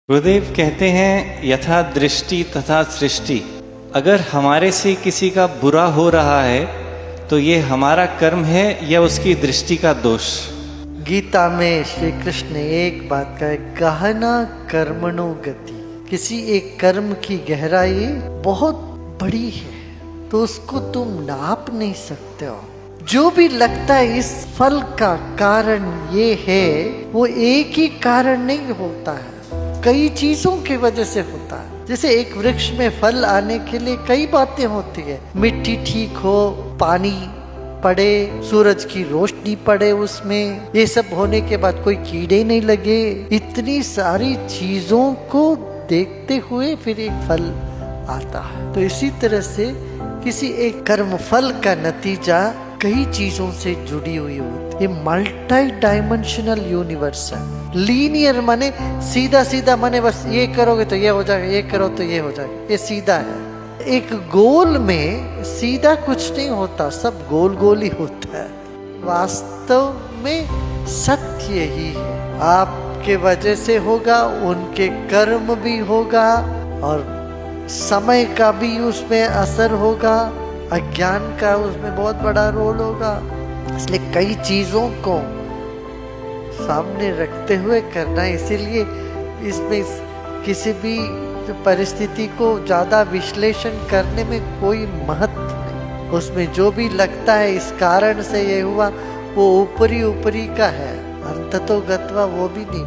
गुरुदेव कहते हैं यथा दृष्टि तथा सृष्टि। अगर हमारे से किसी का बुरा हो रहा है तो ये हमारा कर्म है या उसकी दृष्टि का दोष। गीता में श्री कृष्ण ने एक बात कहा है, गहना कर्मणो गति। किसी एक कर्म की गहराई बहुत बड़ी है तो उसको तुम नाप नहीं सकते हो। जो भी लगता है इस फल का कारण ये है, वो एक ही कारण नहीं होता है, कई चीजों की वजह से होता है। जैसे एक वृक्ष में फल आने के लिए कई बातें होती है, मिट्टी ठीक हो, पानी पड़े, सूरज की रोशनी पड़े उसमें, ये सब होने के बाद कोई कीड़े नहीं लगे, इतनी सारी चीजों को देखते हुए फिर एक फल आता है। तो इसी तरह से किसी एक कर्म फल का नतीजा कई चीजों से जुड़ी हुई होती है। ये मल्टी डायमेंशनल यूनिवर्स है। लीनियर माने सीधा सीधा, माने बस ये करोगे तो ये हो जाएगा, ये करो तो ये हो जाएगा, ये सीधा है। एक गोल में सीधा कुछ नहीं होता, सब गोल गोल ही होता है। वास्तव में सत्य ही है, आपके वजह से होगा, उनके कर्म भी होगा और समय का भी उसमें असर होगा, अज्ञान का उसमें बहुत बड़ा रोल होगा। इसलिए कई चीजों को सामने रखते हुए करना, इसीलिए इसमें किसी भी परिस्थिति को ज्यादा विश्लेषण करने में कोई महत्व नहीं। उसमें जो भी लगता है इस कारण से ये हुआ, वो ऊपरी ऊपरी का है, अंततो गत्वा वो भी नहीं।